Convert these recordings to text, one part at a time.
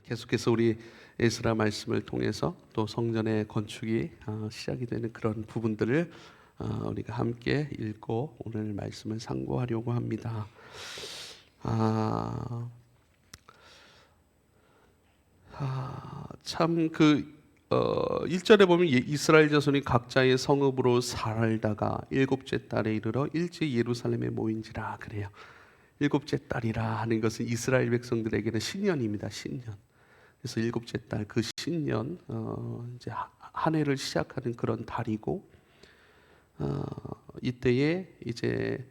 계속해서 우리 에스라 말씀을 통해서 또 성전의 건축이 시작이 되는 그런 부분들을 우리가 함께 읽고 오늘 말씀을 상고하려고 합니다. 참 1절에 보면 이스라엘 자손이 각자의 성읍으로 살다가 일곱째 달에 이르러 일제히 예루살렘에 모인지라 그래요. 일곱째 달이라 하는 것은 이스라엘 백성들에게는 신년입니다. 신년. 그래서 일곱째 달 그 신년 이제 한 해를 시작하는 그런 달이고 이때에 이제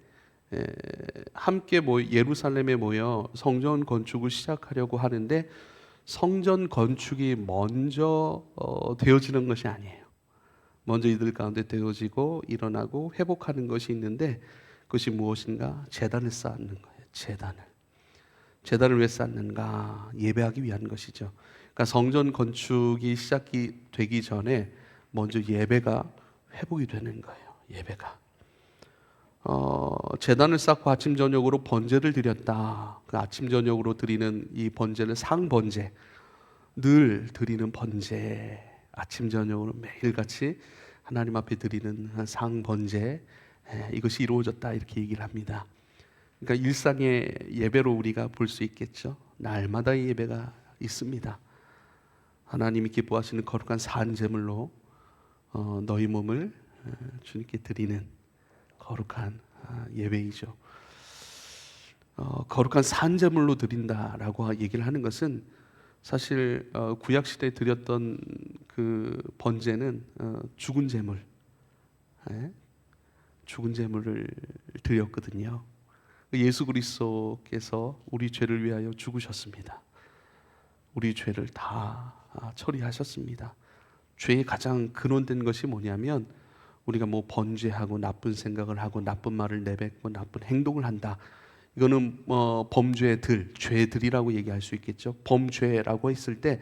함께 예루살렘에 모여 성전 건축을 시작하려고 하는데 성전 건축이 먼저 되어지는 것이 아니에요. 먼저 이들 가운데 되어지고 일어나고 회복하는 것이 있는데 그것이 무엇인가? 제단을 쌓는 거예요. 제단을 왜 쌓는가? 예배하기 위한 것이죠. 그러니까 성전 건축이 시작이 되기 전에 먼저 예배가 회복이 되는 거예요. 예배가. 제단을 쌓고 아침 저녁으로 번제를 드렸다. 그 아침 저녁으로 드리는 이 번제는 상번제, 늘 드리는 번제, 아침 저녁으로 매일같이 하나님 앞에 드리는 상번제, 이것이 이루어졌다 이렇게 얘기를 합니다. 그러니까 일상의 예배로 우리가 볼 수 있겠죠. 날마다의 예배가 있습니다. 하나님이 기뻐하시는 거룩한 산제물로 너희 몸을 주님께 드리는 거룩한 예배이죠. 거룩한 산제물로 드린다라고 얘기를 하는 것은 사실 구약 시대에 드렸던 그 번제는 죽은 제물, 죽은 제물을 드렸거든요. 예수 그리스도께서 우리 죄를 위하여 죽으셨습니다. 우리 죄를 다 처리하셨습니다. 죄의 가장 근원된 것이 뭐냐면 우리가 번죄하고 나쁜 생각을 하고 나쁜 말을 내뱉고 나쁜 행동을 한다. 이거는 범죄들, 죄들이라고 얘기할 수 있겠죠. 범죄라고 했을 때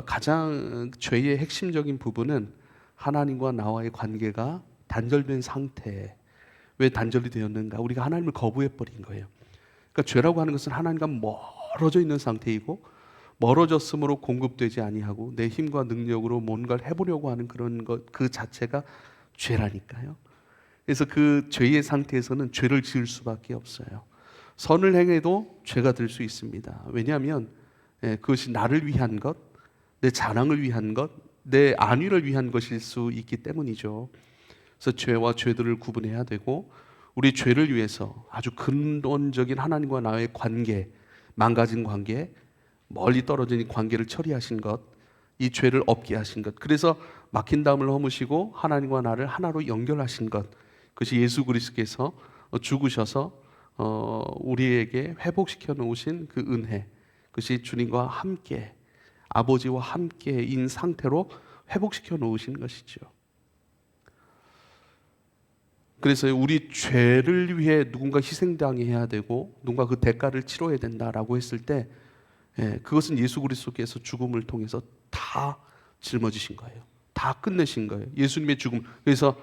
가장 죄의 핵심적인 부분은 하나님과 나와의 관계가 단절된 상태. 왜 단절이 되었는가? 우리가 하나님을 거부해버린 거예요. 그러니까 죄라고 하는 것은 하나님과 멀어져 있는 상태이고 멀어졌으므로 공급되지 아니하고 내 힘과 능력으로 뭔가를 해보려고 하는 그런 것 그 자체가 죄라니까요. 그래서 그 죄의 상태에서는 죄를 지을 수밖에 없어요. 선을 행해도 죄가 될 수 있습니다. 왜냐하면 그것이 나를 위한 것, 내 자랑을 위한 것, 내 안위를 위한 것일 수 있기 때문이죠. 그래서 죄와 죄들을 구분해야 되고 우리 죄를 위해서 아주 근원적인 하나님과 나의 관계, 망가진 관계, 멀리 떨어진 이 관계를 처리하신 것, 이 죄를 없게 하신 것, 그래서 막힌 담을 허무시고 하나님과 나를 하나로 연결하신 것, 그것이 예수 그리스도께서 죽으셔서 우리에게 회복시켜 놓으신 그 은혜, 그것이 주님과 함께 아버지와 함께인 상태로 회복시켜 놓으신 것이죠. 그래서 우리 죄를 위해 누군가 희생당해야 되고 누군가 그 대가를 치러야 된다라고 했을 때 그것은 예수 그리스도께서 죽음을 통해서 다 짊어지신 거예요. 다 끝내신 거예요. 예수님의 죽음. 그래서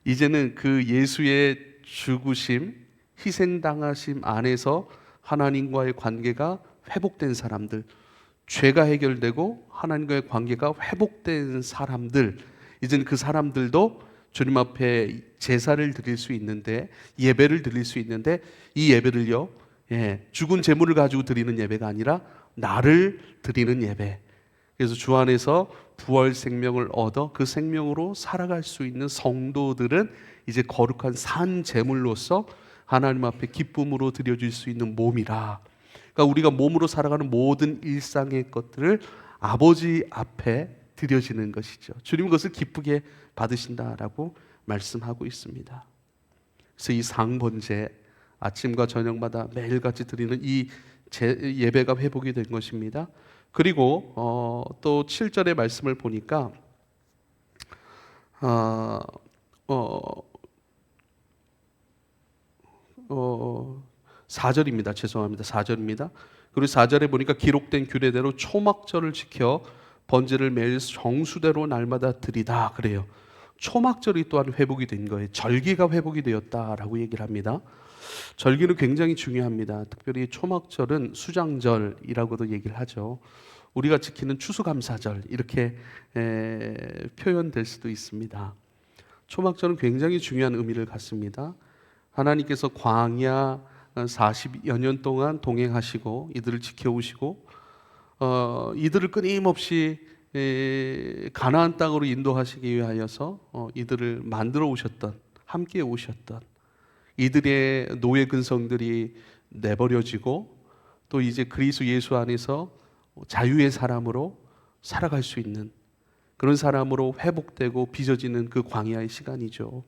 이제는 그 예수의 죽으심, 희생당하심 안에서 하나님과의 관계가 회복된 사람들, 죄가 해결되고 하나님과의 관계가 회복된 사람들, 이제는 그 사람들도 주님 앞에 제사를 드릴 수 있는데, 예배를 드릴 수 있는데, 이 예배를요, 죽은 제물을 가지고 드리는 예배가 아니라 나를 드리는 예배. 그래서 주 안에서 부활 생명을 얻어 그 생명으로 살아갈 수 있는 성도들은 이제 거룩한 산 제물로서 하나님 앞에 기쁨으로 드려질 수 있는 몸이라. 그러니까 우리가 몸으로 살아가는 모든 일상의 것들을 아버지 앞에 드려지는 것이죠. 주님은 그것을 기쁘게 받으신다라고 말씀하고 있습니다. 그래서 이 상번제, 아침과 저녁마다 매일같이 드리는 이 예배가 회복이 된 것입니다. 그리고 또 7절의 말씀을 보니까 4절입니다. 죄송합니다. 4절입니다. 그리고 4절에 보니까 기록된 규례대로 초막절을 지켜 번제를 매일 정수대로 날마다 드리다 그래요. 초막절이 또한 회복이 된 거예요. 절기가 회복이 되었다라고 얘기를 합니다. 절기는 굉장히 중요합니다. 특별히 초막절은 수장절이라고도 얘기를 하죠. 우리가 지키는 추수감사절 이렇게 표현될 수도 있습니다. 초막절은 굉장히 중요한 의미를 갖습니다. 하나님께서 광야 40여 년 동안 동행하시고 이들을 지켜오시고 이들을 끊임없이 가나안 땅으로 인도하시기 위하여서 이들을 만들어 오셨던, 함께 오셨던 이들의 노예 근성들이 내버려지고 또 이제 그리스도 예수 안에서 자유의 사람으로 살아갈 수 있는 그런 사람으로 회복되고 빚어지는 그 광야의 시간이죠.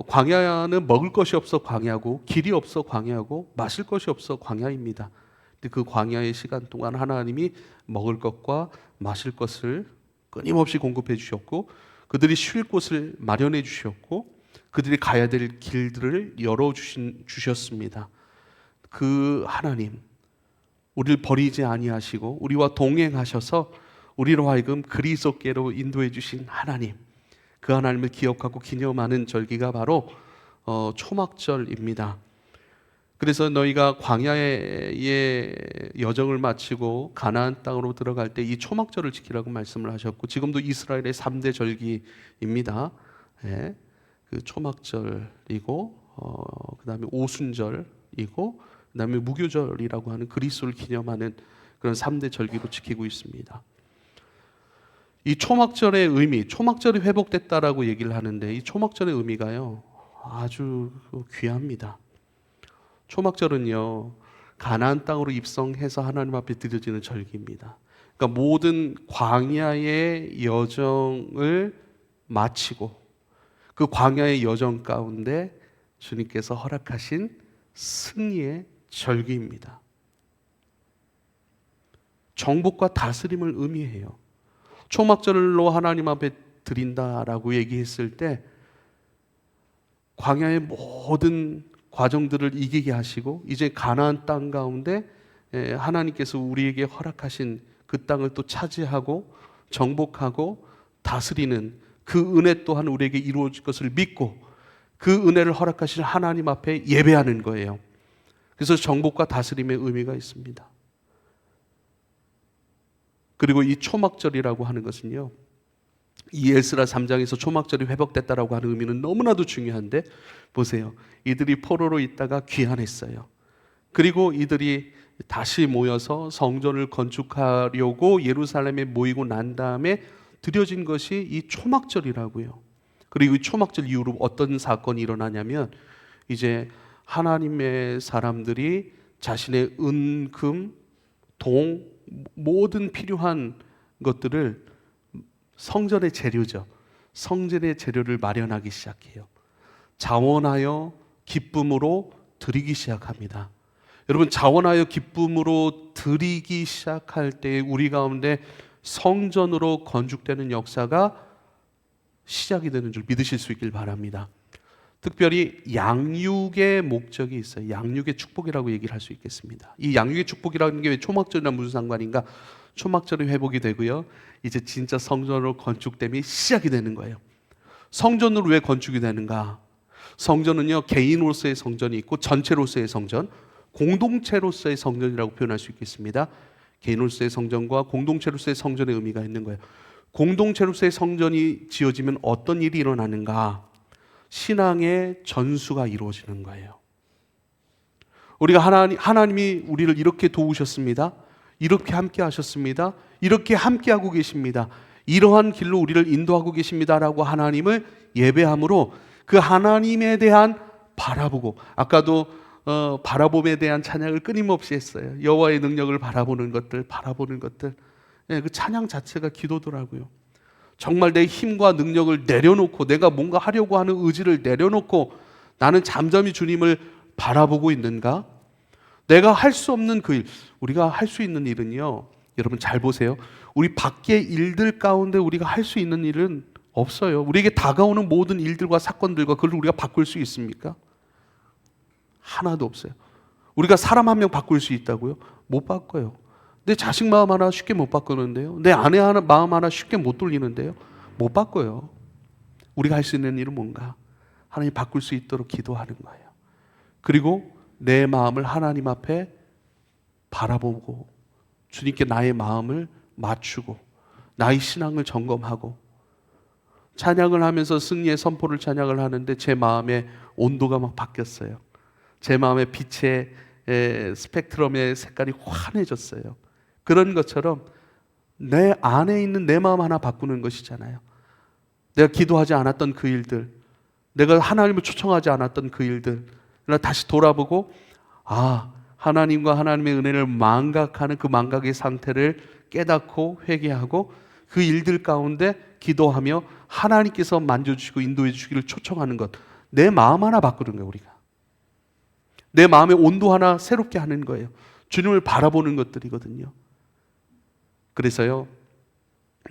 광야는 먹을 것이 없어 광야고 길이 없어 광야고 마실 것이 없어 광야입니다. 근데 그 광야의 시간 동안 하나님이 먹을 것과 마실 것을 끊임없이 공급해 주셨고 그들이 쉴 곳을 마련해 주셨고 그들이 가야 될 길들을 열어 주셨습니다. 그 하나님, 우리를 버리지 아니하시고 우리와 동행하셔서 우리로 하여금 그리스도께로 인도해 주신 하나님, 그 하나님을 기억하고 기념하는 절기가 바로 초막절입니다. 그래서 너희가 광야의 여정을 마치고 가나안 땅으로 들어갈 때 이 초막절을 지키라고 말씀을 하셨고 지금도 이스라엘의 3대 절기입니다. 네, 그 초막절이고 그 다음에 오순절이고 그 다음에 무교절이라고 하는 그리스도를 기념하는 그런 3대 절기로 지키고 있습니다. 이 초막절의 의미, 초막절이 회복됐다라고 얘기를 하는데 이 초막절의 의미가요 아주 귀합니다. 초막절은요 가나안 땅으로 입성해서 하나님 앞에 드려지는 절기입니다. 그러니까 모든 광야의 여정을 마치고 그 광야의 여정 가운데 주님께서 허락하신 승리의 절기입니다. 정복과 다스림을 의미해요. 초막절로 하나님 앞에 드린다라고 얘기했을 때 광야의 모든 과정들을 이기게 하시고 이제 가나안 땅 가운데 하나님께서 우리에게 허락하신 그 땅을 또 차지하고 정복하고 다스리는 그 은혜 또한 우리에게 이루어질 것을 믿고 그 은혜를 허락하신 하나님 앞에 예배하는 거예요. 그래서 정복과 다스림의 의미가 있습니다. 그리고 이 초막절이라고 하는 것은요 이 에스라 3장에서 초막절이 회복됐다라고 하는 의미는 너무나도 중요한데 보세요. 이들이 포로로 있다가 귀환했어요. 그리고 이들이 다시 모여서 성전을 건축하려고 예루살렘에 모이고 난 다음에 드려진 것이 이 초막절이라고요. 그리고 이 초막절 이후로 어떤 사건이 일어나냐면 이제 하나님의 사람들이 자신의 은, 금, 동 모든 필요한 것들을 성전의 재료죠. 성전의 재료를 마련하기 시작해요. 자원하여 기쁨으로 드리기 시작합니다. 여러분 자원하여 기쁨으로 드리기 시작할 때 우리 가운데 성전으로 건축되는 역사가 시작이 되는 줄 믿으실 수 있길 바랍니다. 특별히 양육의 목적이 있어요. 양육의 축복이라고 얘기를 할 수 있겠습니다. 이 양육의 축복이라는 게 왜 초막절이랑 무슨 상관인가? 초막절이 회복이 되고요. 이제 진짜 성전으로 건축됨이 시작이 되는 거예요. 성전으로 왜 건축이 되는가? 성전은요 개인으로서의 성전이 있고 전체로서의 성전, 공동체로서의 성전이라고 표현할 수 있겠습니다. 개인으로서의 성전과 공동체로서의 성전의 의미가 있는 거예요. 공동체로서의 성전이 지어지면 어떤 일이 일어나는가? 신앙의 전수가 이루어지는 거예요. 우리가 하나님이 우리를 이렇게 도우셨습니다. 이렇게 함께 하셨습니다. 이렇게 함께 하고 계십니다. 이러한 길로 우리를 인도하고 계십니다라고 하나님을 예배함으로 그 하나님에 대한 바라보고 아까도 바라봄에 대한 찬양을 끊임없이 했어요. 여호와의 능력을 바라보는 것들 그 찬양 자체가 기도더라고요. 정말 내 힘과 능력을 내려놓고 내가 뭔가 하려고 하는 의지를 내려놓고 나는 잠잠히 주님을 바라보고 있는가? 내가 할 수 없는 그 일, 우리가 할 수 있는 일은요 여러분 잘 보세요. 우리 밖의 일들 가운데 우리가 할 수 있는 일은 없어요. 우리에게 다가오는 모든 일들과 사건들과 그걸 우리가 바꿀 수 있습니까? 하나도 없어요. 우리가 사람 한 명 바꿀 수 있다고요? 못 바꿔요. 내 자식 마음 하나 쉽게 못 바꾸는데요. 내 아내 마음 하나 쉽게 못 돌리는데요. 못 바꿔요. 우리가 할 수 있는 일은 뭔가? 하나님 바꿀 수 있도록 기도하는 거예요. 그리고 내 마음을 하나님 앞에 바라보고 주님께 나의 마음을 맞추고 나의 신앙을 점검하고 찬양을 하면서 승리의 선포를 찬양을 하는데 제 마음의 온도가 막 바뀌었어요. 제 마음의 빛의 스펙트럼의 색깔이 환해졌어요. 그런 것처럼 내 안에 있는 내 마음 하나 바꾸는 것이잖아요. 내가 기도하지 않았던 그 일들, 내가 하나님을 초청하지 않았던 그 일들, 다시 돌아보고 하나님과 하나님의 은혜를 망각하는 그 망각의 상태를 깨닫고 회개하고 그 일들 가운데 기도하며 하나님께서 만져주시고 인도해 주시기를 초청하는 것, 내 마음 하나 바꾸는 거예요. 우리가 내 마음의 온도 하나 새롭게 하는 거예요. 주님을 바라보는 것들이거든요. 그래서요,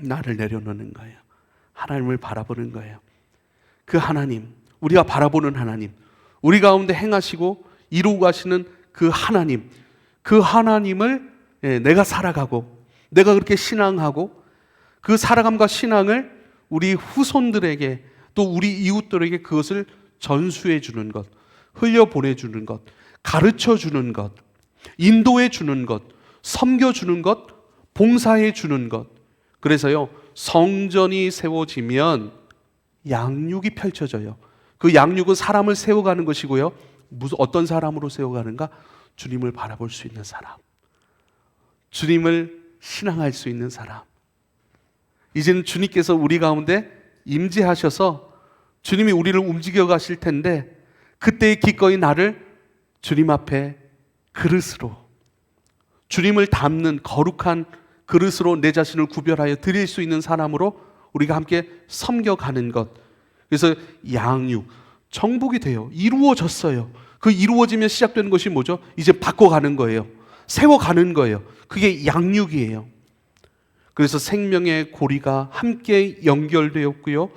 나를 내려놓는 거예요. 하나님을 바라보는 거예요. 그 하나님, 우리가 바라보는 하나님, 우리 가운데 행하시고 이루고 가시는 그 하나님, 그 하나님을 내가 살아가고 내가 그렇게 신앙하고 그 살아감과 신앙을 우리 후손들에게 또 우리 이웃들에게 그것을 전수해 주는 것, 흘려보내 주는 것, 가르쳐 주는 것, 인도해 주는 것, 섬겨 주는 것, 봉사해 주는 것. 그래서요, 성전이 세워지면 양육이 펼쳐져요. 그 양육은 사람을 세워가는 것이고요. 어떤 사람으로 세워가는가? 주님을 바라볼 수 있는 사람, 주님을 신앙할 수 있는 사람. 이제는 주님께서 우리 가운데 임재하셔서 주님이 우리를 움직여 가실 텐데, 그때 기꺼이 나를 주님 앞에 그릇으로, 주님을 담는 거룩한 그릇으로 내 자신을 구별하여 드릴 수 있는 사람으로 우리가 함께 섬겨가는 것. 그래서 양육, 정복이 돼요. 이루어졌어요. 그 이루어지면 시작되는 것이 뭐죠? 이제 바꿔가는 거예요. 세워가는 거예요. 그게 양육이에요. 그래서 생명의 고리가 함께 연결되었고요,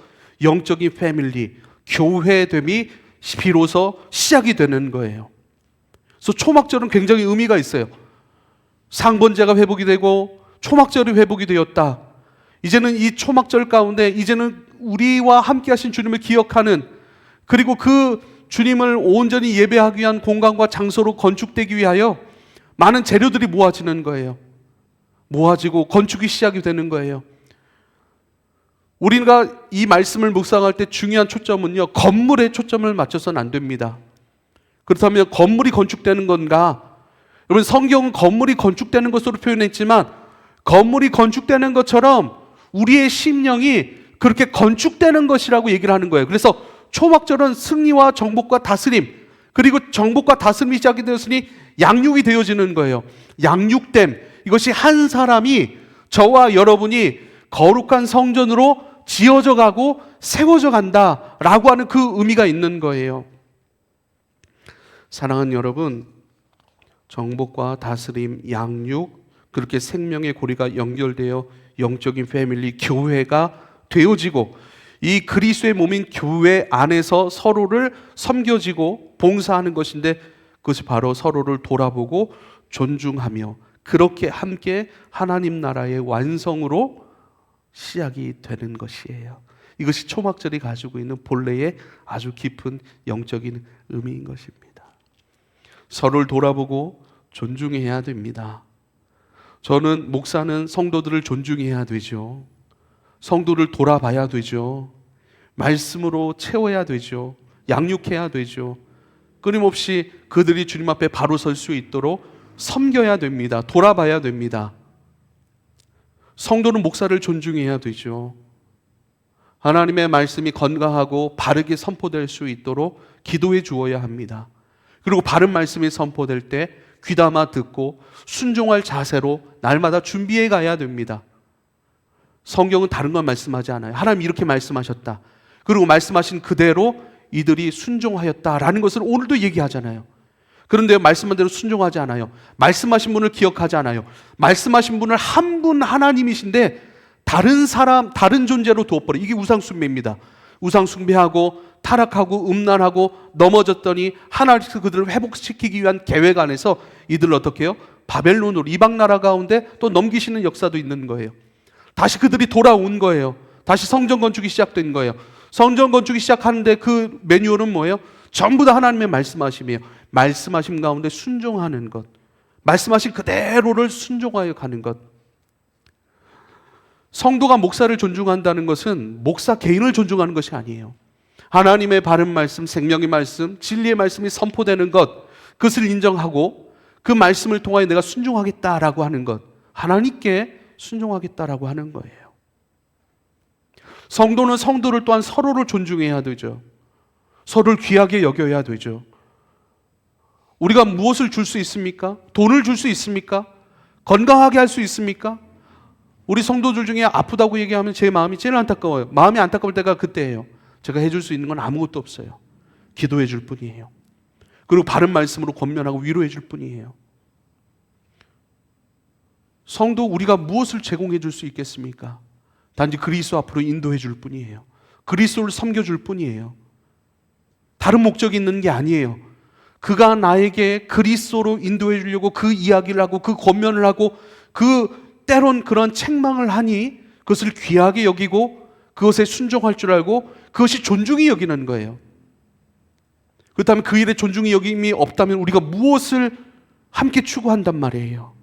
영적인 패밀리, 교회됨이 비로소 시작이 되는 거예요. 그래서 초막절은 굉장히 의미가 있어요. 상번제가 회복이 되고 초막절이 회복이 되었다. 이제는 이 초막절 가운데 이제는 우리와 함께 하신 주님을 기억하는, 그리고 그 주님을 온전히 예배하기 위한 공간과 장소로 건축되기 위하여 많은 재료들이 모아지는 거예요. 모아지고 건축이 시작이 되는 거예요. 우리가 이 말씀을 묵상할 때 중요한 초점은요, 건물에 초점을 맞춰서는 안 됩니다. 그렇다면 건물이 건축되는 건가? 여러분, 성경은 건물이 건축되는 것으로 표현했지만 건물이 건축되는 것처럼 우리의 심령이 그렇게 건축되는 것이라고 얘기를 하는 거예요. 그래서 초막절은 승리와 정복과 다스림, 그리고 정복과 다스림이 시작이 되었으니 양육이 되어지는 거예요. 양육됨, 이것이 한 사람이, 저와 여러분이 거룩한 성전으로 지어져 가고 세워져 간다라고 하는 그 의미가 있는 거예요. 사랑하는 여러분, 정복과 다스림, 양육, 그렇게 생명의 고리가 연결되어 영적인 패밀리, 교회가 되어지고 이 그리스도의 몸인 교회 안에서 서로를 섬겨지고 봉사하는 것인데, 그것이 바로 서로를 돌아보고 존중하며 그렇게 함께 하나님 나라의 완성으로 시작이 되는 것이에요. 이것이 초막절이 가지고 있는 본래의 아주 깊은 영적인 의미인 것입니다. 서로를 돌아보고 존중해야 됩니다. 저는 목사는 성도들을 존중해야 되죠. 성도를 돌아봐야 되죠. 말씀으로 채워야 되죠. 양육해야 되죠. 끊임없이 그들이 주님 앞에 바로 설 수 있도록 섬겨야 됩니다. 돌아봐야 됩니다. 성도는 목사를 존중해야 되죠. 하나님의 말씀이 건강하고 바르게 선포될 수 있도록 기도해 주어야 합니다. 그리고 바른 말씀이 선포될 때 귀담아 듣고 순종할 자세로 날마다 준비해 가야 됩니다. 성경은 다른 건 말씀하지 않아요. 하나님 이렇게 말씀하셨다, 그리고 말씀하신 그대로 이들이 순종하였다라는 것을 오늘도 얘기하잖아요. 그런데 말씀한 대로 순종하지 않아요. 말씀하신 분을 기억하지 않아요. 말씀하신 분을 한 분 하나님이신데 다른 사람, 다른 존재로 두어버려. 이게 우상숭배입니다. 우상숭배하고 타락하고 음란하고 넘어졌더니 하나님께서 그들을 회복시키기 위한 계획 안에서 이들을 어떻게 해요? 바벨론으로, 이방 나라 가운데 또 넘기시는 역사도 있는 거예요. 다시 그들이 돌아온 거예요. 다시 성전 건축이 시작된 거예요. 성전 건축이 시작하는데 그 매뉴얼은 뭐예요? 전부 다 하나님의 말씀하심이에요. 말씀하신 가운데 순종하는 것, 말씀하신 그대로를 순종하여 가는 것. 성도가 목사를 존중한다는 것은 목사 개인을 존중하는 것이 아니에요. 하나님의 바른 말씀, 생명의 말씀, 진리의 말씀이 선포되는 것, 그것을 인정하고 그 말씀을 통하여 내가 순종하겠다라고 하는 것, 하나님께 순종하겠다라고 하는 거예요. 성도는 성도를 또한 서로를 존중해야 되죠. 서로를 귀하게 여겨야 되죠. 우리가 무엇을 줄 수 있습니까? 돈을 줄 수 있습니까? 건강하게 할 수 있습니까? 우리 성도들 중에 아프다고 얘기하면 제 마음이 제일 안타까워요. 마음이 안타까울 때가 그때예요. 제가 해줄 수 있는 건 아무것도 없어요. 기도해 줄 뿐이에요. 그리고 바른 말씀으로 권면하고 위로해 줄 뿐이에요. 성도 우리가 무엇을 제공해 줄 수 있겠습니까? 단지 그리스도 앞으로 인도해 줄 뿐이에요. 그리스도를 섬겨 줄 뿐이에요. 다른 목적이 있는 게 아니에요. 그가 나에게 그리스도로 인도해 주려고 그 이야기를 하고 그 권면을 하고 그 때론 그런 책망을 하니 그것을 귀하게 여기고 그것에 순종할 줄 알고 그것이 존중이 여기는 거예요. 그렇다면 그 일에 존중이 여김이 없다면 우리가 무엇을 함께 추구한단 말이에요.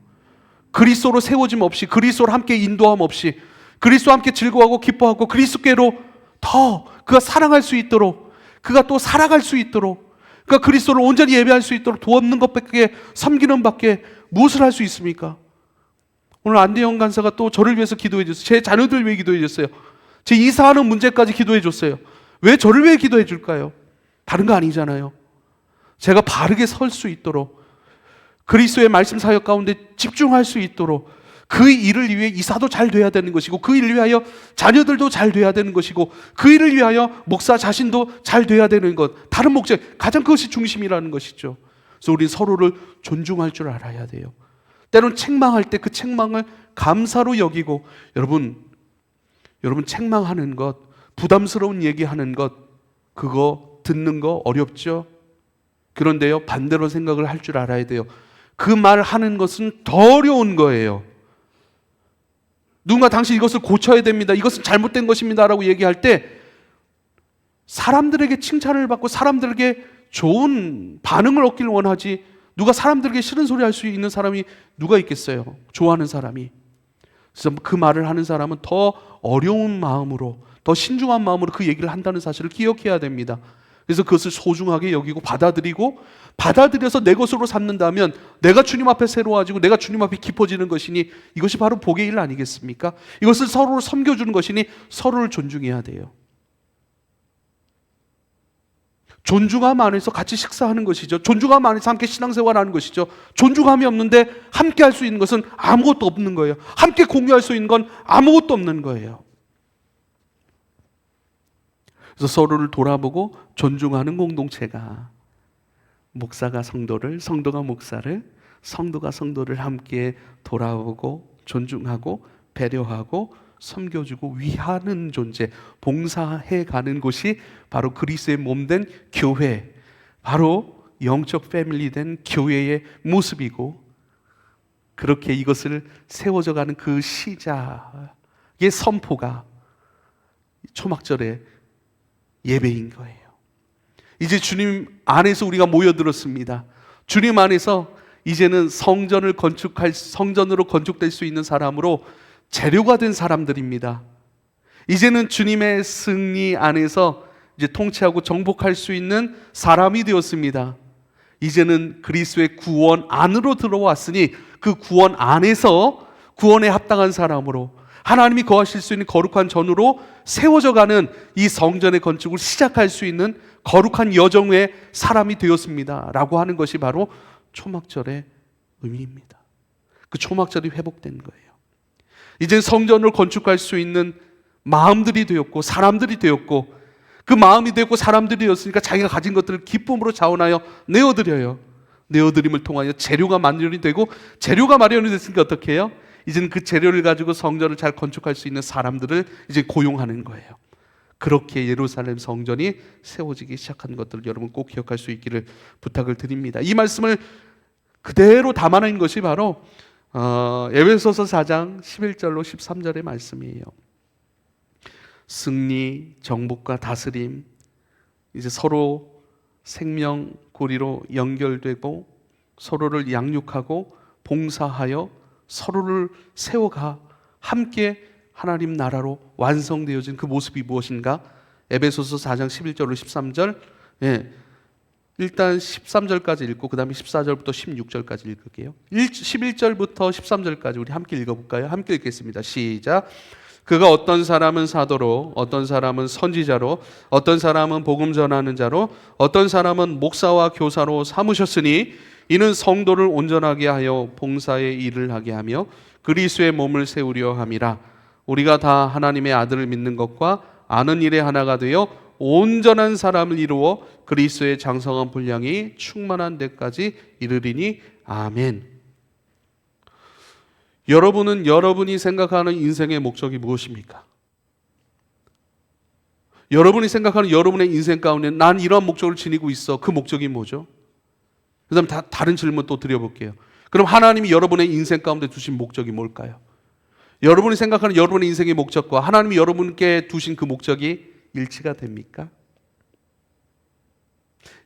그리스도로 세워짐 없이, 그리스도로 함께 인도함 없이, 그리스도와 함께 즐거워하고 기뻐하고 그리스도께로 더 그가 사랑할 수 있도록, 그가 또 살아갈 수 있도록, 그가 그리스도를 온전히 예배할 수 있도록 도와주는 것밖에, 섬기는 밖에 무엇을 할 수 있습니까? 오늘 안대영 간사가 또 저를 위해서 기도해 줬어요. 제 자녀들 위해 기도해 줬어요. 제 이사하는 문제까지 기도해 줬어요. 왜 저를 위해 기도해 줄까요? 다른 거 아니잖아요. 제가 바르게 설 수 있도록, 그리스도의 말씀 사역 가운데 집중할 수 있도록, 그 일을 위해 이사도 잘 돼야 되는 것이고, 그 일을 위하여 자녀들도 잘 돼야 되는 것이고, 그 일을 위하여 목사 자신도 잘 돼야 되는 것, 다른 목적, 가장 그것이 중심이라는 것이죠. 그래서 우리 서로를 존중할 줄 알아야 돼요. 때론 책망할 때 그 책망을 감사로 여기고, 여러분 책망하는 것, 부담스러운 얘기하는 것, 그거 듣는 거 어렵죠? 그런데요, 반대로 생각을 할 줄 알아야 돼요. 그 말 하는 것은 더 어려운 거예요. 누군가 당신 이것을 고쳐야 됩니다, 이것은 잘못된 것입니다 라고 얘기할 때 사람들에게 칭찬을 받고 사람들에게 좋은 반응을 얻기를 원하지, 누가 사람들에게 싫은 소리 할 수 있는 사람이 누가 있겠어요? 좋아하는 사람이. 그래서 그 말을 하는 사람은 더 어려운 마음으로, 더 신중한 마음으로 그 얘기를 한다는 사실을 기억해야 됩니다. 그래서 그것을 소중하게 여기고 받아들이고, 받아들여서 내 것으로 삼는다면 내가 주님 앞에 새로워지고 내가 주님 앞에 깊어지는 것이니 이것이 바로 복의 일 아니겠습니까? 이것을 서로를 섬겨주는 것이니 서로를 존중해야 돼요. 존중함 안에서 같이 식사하는 것이죠. 존중함 안에서 함께 신앙생활하는 것이죠. 존중함이 없는데 함께 할 수 있는 것은 아무것도 없는 거예요. 함께 공유할 수 있는 건 아무것도 없는 거예요. 그래서 서로를 돌아보고 존중하는 공동체가, 목사가 성도를, 성도가 목사를, 성도가 성도를 함께 돌아보고 존중하고 배려하고 섬겨주고 위하는 존재, 봉사해가는 곳이 바로 그리스도의 몸된 교회, 바로 영적 패밀리 된 교회의 모습이고, 그렇게 이것을 세워져가는 그 시작의 선포가 초막절의 예배인 거예요. 이제 주님 안에서 우리가 모여들었습니다. 주님 안에서 이제는 성전으로 건축될 수 있는 사람으로 재료가 된 사람들입니다. 이제는 주님의 승리 안에서 이제 통치하고 정복할 수 있는 사람이 되었습니다. 이제는 그리스도의 구원 안으로 들어왔으니 그 구원 안에서 구원에 합당한 사람으로 하나님이 거하실 수 있는 거룩한 전으로 세워져 가는 이 성전의 건축을 시작할 수 있는 거룩한 여정의 사람이 되었습니다 라고 하는 것이 바로 초막절의 의미입니다. 그 초막절이 회복된 거예요. 이제 성전을 건축할 수 있는 마음들이 되었고 사람들이 되었고, 그 마음이 되었고 사람들이 되었으니까 자기가 가진 것들을 기쁨으로 자원하여 내어드려요. 내어드림을 통하여 재료가 마련이 되고, 재료가 마련이 됐으니까 어떻게 해요? 이제는 그 재료를 가지고 성전을 잘 건축할 수 있는 사람들을 이제 고용하는 거예요. 그렇게 예루살렘 성전이 세워지기 시작한 것들을 여러분 꼭 기억할 수 있기를 부탁을 드립니다. 이 말씀을 그대로 담아낸 것이 바로 에베소서 4장 11절로 13절의 말씀이에요. 승리, 정복과 다스림, 이제 서로 생명고리로 연결되고 서로를 양육하고 봉사하여 서로를 세워가 함께 하나님 나라로 완성되어진 그 모습이 무엇인가? 에베소서 4장 11절로 13절. 일단 13절까지 읽고 그 다음에 14절부터 16절까지 읽을게요. 11절부터 13절까지 우리 함께 읽어볼까요? 함께 읽겠습니다. 시작. 그가 어떤 사람은 사도로, 어떤 사람은 선지자로, 어떤 사람은 복음 전하는 자로, 어떤 사람은 목사와 교사로 삼으셨으니 이는 성도를 온전하게 하여 봉사의 일을 하게 하며 그리스도의 몸을 세우려 함이라. 우리가 다 하나님의 아들을 믿는 것과 아는 일에 하나가 되어 온전한 사람을 이루어 그리스도의 장성한 분량이 충만한 데까지 이르리니 아멘. 여러분은 여러분이 생각하는 인생의 목적이 무엇입니까? 여러분이 생각하는 여러분의 인생 가운데 난 이러한 목적을 지니고 있어. 그 목적이 뭐죠? 그 다음 다른 질문 또 드려볼게요. 그럼 하나님이 여러분의 인생 가운데 두신 목적이 뭘까요? 여러분이 생각하는 여러분의 인생의 목적과 하나님이 여러분께 두신 그 목적이 일치가 됩니까?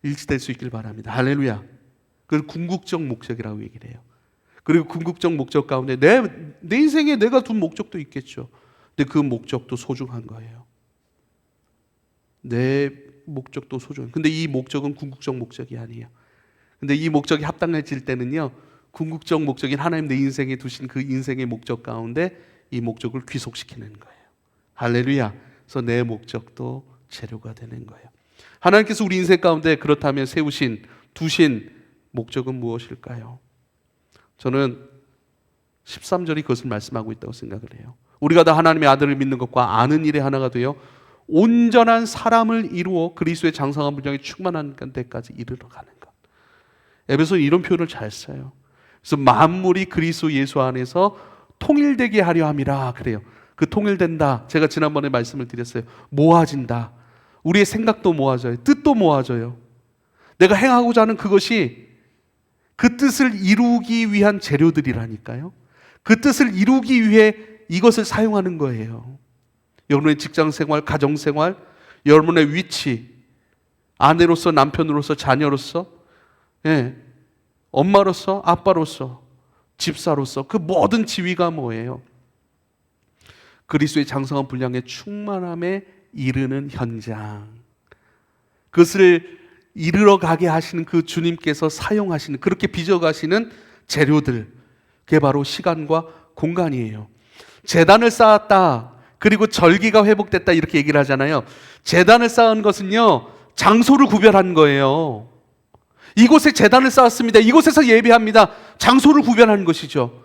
일치될 수 있길 바랍니다. 할렐루야. 그걸 궁극적 목적이라고 얘기를 해요. 그리고 궁극적 목적 가운데 내 인생에 내가 둔 목적도 있겠죠. 근데 그 목적도 소중한 거예요. 내 목적도 소중해요. 근데 이 목적은 궁극적 목적이 아니에요. 근데 이 목적이 합당해질 때는요, 궁극적 목적인 하나님 내 인생에 두신 그 인생의 목적 가운데 이 목적을 귀속시키는 거예요. 할렐루야. 그래서 내 목적도 재료가 되는 거예요. 하나님께서 우리 인생 가운데 그렇다면 두신 목적은 무엇일까요? 저는 13절이 그것을 말씀하고 있다고 생각을 해요. 우리가 다 하나님의 아들을 믿는 것과 아는 일에 하나가 되어 온전한 사람을 이루어 그리스도의 장성한 분량이 충만한 데까지 이르러 가는 것. 에베소는 이런 표현을 잘 써요. 그래서 만물이 그리스도 예수 안에서 통일되게 하려 함이라 그래요. 그 통일된다. 제가 지난번에 말씀을 드렸어요. 모아진다. 우리의 생각도 모아져요. 뜻도 모아져요. 내가 행하고자 하는 그것이 그 뜻을 이루기 위한 재료들이라니까요. 그 뜻을 이루기 위해 이것을 사용하는 거예요. 여러분의 직장생활, 가정생활, 여러분의 위치, 아내로서, 남편으로서, 자녀로서, 엄마로서, 아빠로서, 집사로서 그 모든 지위가 뭐예요? 그리스도의 장성한 분량의 충만함에 이르는 현장. 그것을 이르러 가게 하시는 그 주님께서 사용하시는, 그렇게 빚어가시는 재료들, 그게 바로 시간과 공간이에요. 제단을 쌓았다, 그리고 절기가 회복됐다 이렇게 얘기를 하잖아요. 제단을 쌓은 것은요, 장소를 구별한 거예요. 이곳에 제단을 쌓았습니다. 이곳에서 예배합니다. 장소를 구별하는 것이죠.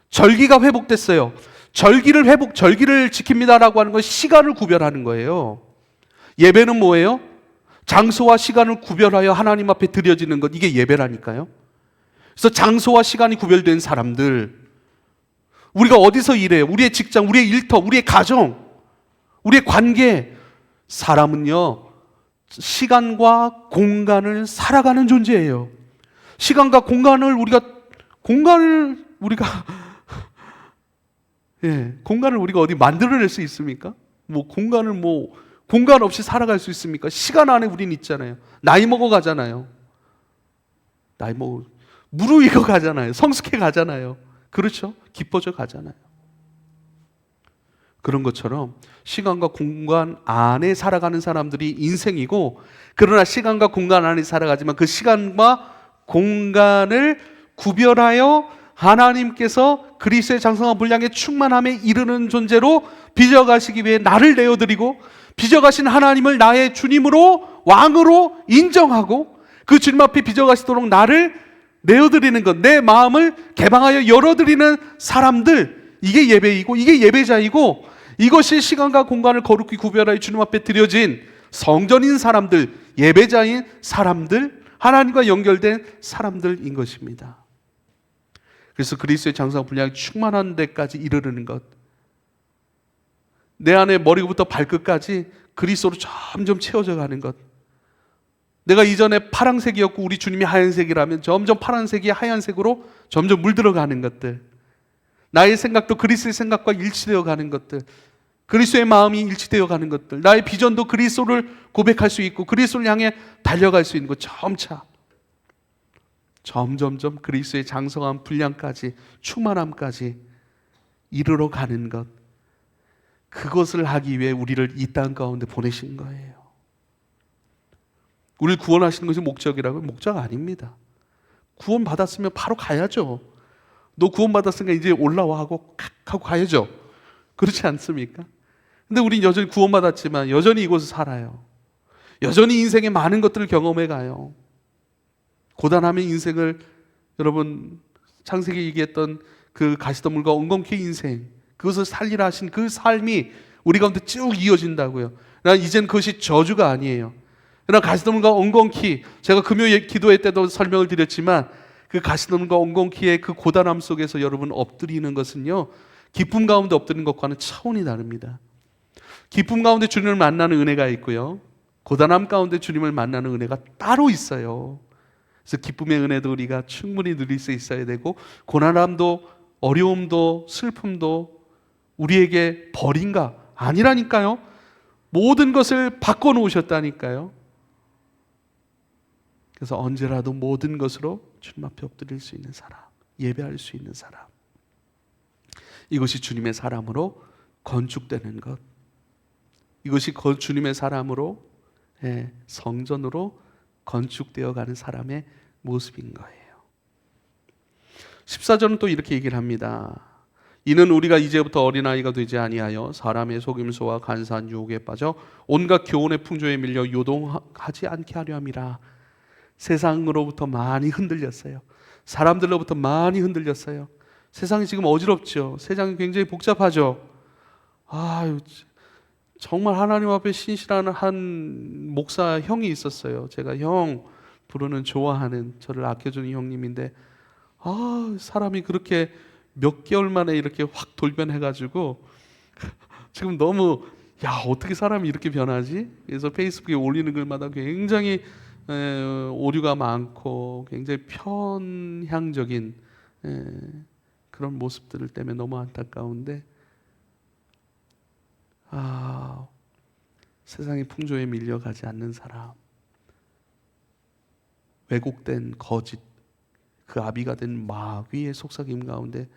절기가 회복됐어요. 절기를 지킵니다라고 하는 건 시간을 구별하는 거예요. 예배는 뭐예요? 장소와 시간을 구별하여 하나님 앞에 드려지는 것, 이게 예배라니까요. 그래서 장소와 시간이 구별된 사람들, 우리가 어디서 일해요? 우리의 직장, 우리의 일터, 우리의 가정, 우리의 관계. 사람은요, 시간과 공간을 살아가는 존재예요. 시간과 공간을 우리가 공간을 우리가 어디 만들어낼 수 있습니까? 공간 없이 살아갈 수 있습니까? 시간 안에 우린 있잖아요. 나이 먹어 가잖아요. 무르익어 가잖아요. 성숙해 가잖아요. 그렇죠? 기뻐져 가잖아요. 그런 것처럼 시간과 공간 안에 살아가는 사람들이 인생이고, 그러나 시간과 공간 안에 살아가지만 그 시간과 공간을 구별하여 하나님께서 그리스도의 장성한 분량의 충만함에 이르는 존재로 빚어가시기 위해 나를 내어드리고, 빚어가신 하나님을 나의 주님으로, 왕으로 인정하고 그 주님 앞에 빚어가시도록 나를 내어드리는 것, 내 마음을 개방하여 열어드리는 사람들, 이게 예배이고 이게 예배자이고, 이것이 시간과 공간을 거룩히 구별하여 주님 앞에 드려진 성전인 사람들, 예배자인 사람들, 하나님과 연결된 사람들인 것입니다. 그래서 그리스도의 장성한 분량이 충만한 데까지 이르르는 것, 내 안에 머리부터 발끝까지 그리스도로 점점 채워져 가는 것. 내가 이전에 파란색이었고 우리 주님이 하얀색이라면 점점 파란색이 하얀색으로 점점 물들어 가는 것들, 나의 생각도 그리스도의 생각과 일치되어 가는 것들, 그리스도의 마음이 일치되어 가는 것들, 나의 비전도 그리스도를 고백할 수 있고 그리스도를 향해 달려갈 수 있는 것, 점점점 그리스도의 장성한 분량까지, 충만함까지 이르러 가는 것, 그것을 하기 위해 우리를 이 땅 가운데 보내신 거예요. 우리를 구원하시는 것이 목적이라고요? 목적 아닙니다. 구원 받았으면 바로 가야죠. 너 구원 받았으니까 이제 올라와 하고 가야죠. 그렇지 않습니까? 근데 우린 여전히 구원 받았지만 여전히 이곳을 살아요. 여전히 인생의 많은 것들을 경험해 가요. 고단함의 인생을, 여러분 창세기 얘기했던 그 가시덤불과 엉겅퀴 인생, 그것을 살리라 하신 그 삶이 우리 가운데 쭉 이어진다고요. 난 이젠 그것이 저주가 아니에요. 그러나 가시덤불과 엉겅퀴, 제가 금요일 기도회 때도 설명을 드렸지만 그 가시덤불과 엉겅퀴의 그 고단함 속에서 여러분 엎드리는 것은요, 기쁨 가운데 엎드리는 것과는 차원이 다릅니다. 기쁨 가운데 주님을 만나는 은혜가 있고요, 고단함 가운데 주님을 만나는 은혜가 따로 있어요. 그래서 기쁨의 은혜도 우리가 충분히 누릴 수 있어야 되고, 고난함도 어려움도 슬픔도 우리에게 벌인가? 아니라니까요. 모든 것을 바꿔놓으셨다니까요. 그래서 언제라도 모든 것으로 주님 앞에 엎드릴 수 있는 사람, 예배할 수 있는 사람, 이것이 주님의 사람으로 건축되는 것, 이것이 주님의 사람으로, 성전으로 건축되어 가는 사람의 모습인 거예요. 14절은 또 이렇게 얘기를 합니다. 이는 우리가 이제부터 어린아이가 되지 아니하여 사람의 속임수와 간사한 유혹에 빠져 온갖 교훈의 풍조에 밀려 요동하지 않게 하려 함이라. 세상으로부터 많이 흔들렸어요. 사람들로부터 많이 흔들렸어요. 세상이 지금 어지럽죠. 세상이 굉장히 복잡하죠. 정말 하나님 앞에 신실한 한 목사 형이 있었어요. 제가 형 부르는, 좋아하는, 저를 아껴주는 형님인데, 사람이 그렇게 몇 개월 만에 이렇게 확 돌변해가지고 지금 너무, 어떻게 사람이 이렇게 변하지? 그래서 페이스북에 올리는 글마다 굉장히 오류가 많고 굉장히 편향적인 그런 모습들 때문에 너무 안타까운데, 세상의 풍조에 밀려가지 않는 사람, 왜곡된 거짓, 그 아비가 된 마귀의 속삭임 가운데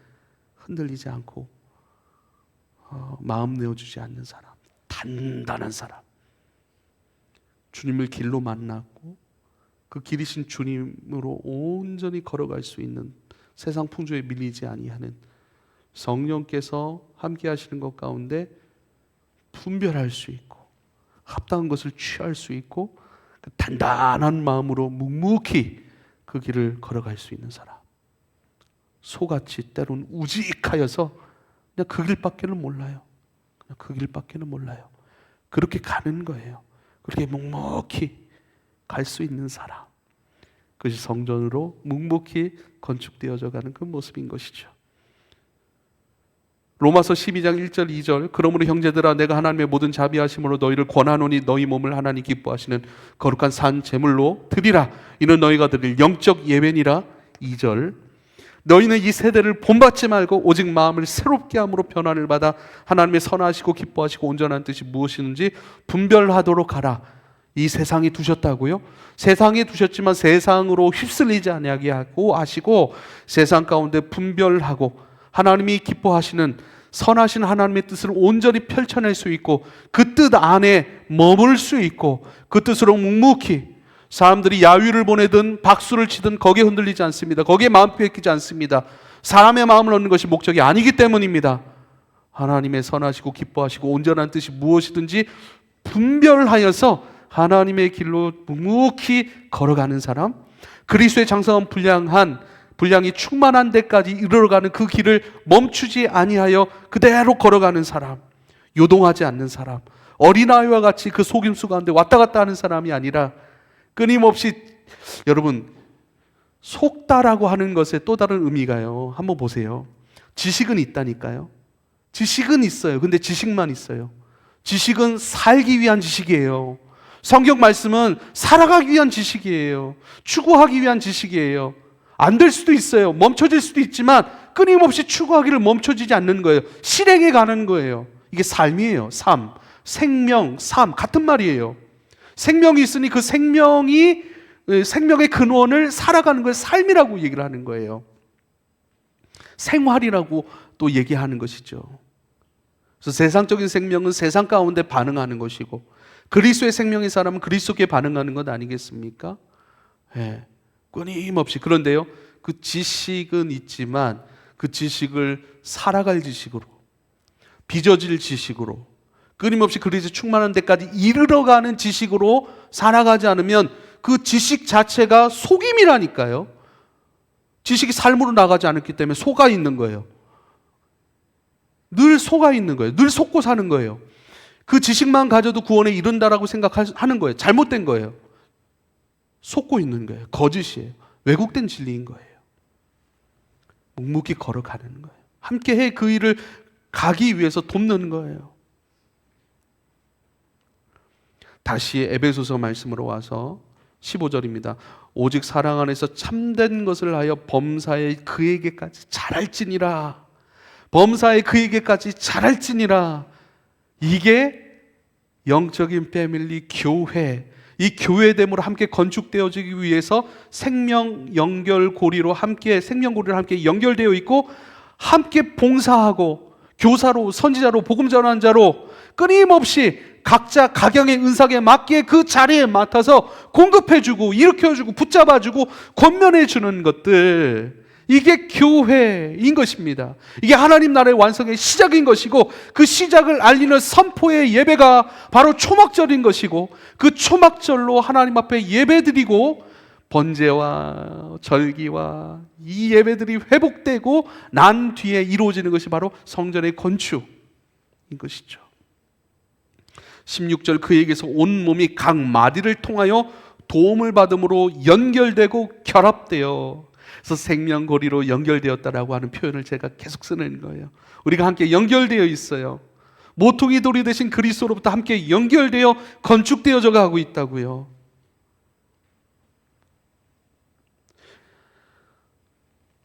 흔들리지 않고 마음 내어주지 않는 사람, 단단한 사람, 주님을 길로 만났고 그 길이신 주님으로 온전히 걸어갈 수 있는, 세상 풍조에 밀리지 아니하는, 성령께서 함께 하시는 것 가운데 분별할 수 있고 합당한 것을 취할 수 있고 그 단단한 마음으로 묵묵히 그 길을 걸어갈 수 있는 사람, 소같이 때론 우직하여서 그냥 그 길밖에는 몰라요. 그냥 그 길밖에는 몰라요. 그렇게 가는 거예요. 그렇게 묵묵히 갈 수 있는 사람, 그것이 성전으로 묵묵히 건축되어져 가는 그 모습인 것이죠. 로마서 12장 1절 2절, 그러므로 형제들아 내가 하나님의 모든 자비하심으로 너희를 권하노니 너희 몸을 하나님 기뻐하시는 거룩한 산 제물로 드리라. 이는 너희가 드릴 영적 예배니라. 2절, 너희는 이 세대를 본받지 말고 오직 마음을 새롭게 함으로 변화를 받아 하나님의 선하시고 기뻐하시고 온전한 뜻이 무엇이든지 분별하도록 하라. 이 세상이 두셨다고요? 세상에 두셨지만 세상으로 휩쓸리지 아니하게 하고 하시고, 세상 가운데 분별하고 하나님이 기뻐하시는 선하신 하나님의 뜻을 온전히 펼쳐낼 수 있고 그 뜻 안에 머물 수 있고 그 뜻으로 묵묵히, 사람들이 야유를 보내든 박수를 치든 거기에 흔들리지 않습니다. 거기에 마음 뺏기지 않습니다. 사람의 마음을 얻는 것이 목적이 아니기 때문입니다. 하나님의 선하시고 기뻐하시고 온전한 뜻이 무엇이든지 분별하여서 하나님의 길로 묵묵히 걸어가는 사람, 그리스도의 장성한 분량이 충만한 데까지 이르러가는 그 길을 멈추지 아니하여 그대로 걸어가는 사람, 요동하지 않는 사람, 어린아이와 같이 그 속임수 가운데 왔다 갔다 하는 사람이 아니라 끊임없이, 여러분 속다라고 하는 것에 또 다른 의미가요, 한번 보세요. 지식은 있다니까요. 지식은 있어요. 근데 지식만 있어요. 지식은 살기 위한 지식이에요. 성경 말씀은 살아가기 위한 지식이에요. 추구하기 위한 지식이에요. 안 될 수도 있어요. 멈춰질 수도 있지만 끊임없이 추구하기를 멈춰지지 않는 거예요. 실행해 가는 거예요. 이게 삶이에요. 삶, 생명, 삶 같은 말이에요. 생명이 있으니 그 생명의 근원을 살아가는 걸 삶이라고 얘기를 하는 거예요. 생활이라고 또 얘기하는 것이죠. 그래서 세상적인 생명은 세상 가운데 반응하는 것이고, 그리스도의 생명의 사람은 그리스도께 반응하는 것 아니겠습니까? 예, 끊임없이. 그런데요, 그 지식은 있지만 그 지식을 살아갈 지식으로, 빚어질 지식으로, 끊임없이 그리스도에 충만한 데까지 이르러가는 지식으로 살아가지 않으면 그 지식 자체가 속임이라니까요. 지식이 삶으로 나가지 않았기 때문에 속아 있는 거예요. 늘 속아 있는 거예요. 늘 속고 사는 거예요. 그 지식만 가져도 구원에 이른다라고 생각하는 거예요. 잘못된 거예요. 속고 있는 거예요. 거짓이에요. 왜곡된 진리인 거예요. 묵묵히 걸어가는 거예요. 함께해 그 일을 가기 위해서 돕는 거예요. 다시 에베소서 말씀으로 와서 15절입니다. 오직 사랑 안에서 참된 것을 하여 범사에 그에게까지 잘할지니라. 범사에 그에게까지 잘할지니라. 이게 영적인 패밀리 교회, 이 교회됨으로 함께 건축되어지기 위해서 생명 연결고리로 함께, 생명고리로 함께 연결되어 있고, 함께 봉사하고 교사로, 선지자로, 복음 전환자로 끊임없이 각자 각양의 은사에 맞게 그 자리에 맡아서 공급해주고 일으켜주고 붙잡아주고 권면해주는 것들, 이게 교회인 것입니다. 이게 하나님 나라의 완성의 시작인 것이고, 그 시작을 알리는 선포의 예배가 바로 초막절인 것이고, 그 초막절로 하나님 앞에 예배드리고 번제와 절기와 이 예배들이 회복되고 난 뒤에 이루어지는 것이 바로 성전의 건축인 것이죠. 16절, 그에게서 온 몸이 각 마디를 통하여 도움을 받음으로 연결되고 결합되어, 그래서 생명고리로 연결되었다라고 하는 표현을 제가 계속 쓰는 거예요. 우리가 함께 연결되어 있어요. 모퉁이 돌이 되신 그리스도로부터 함께 연결되어 건축되어져 가고 있다고요.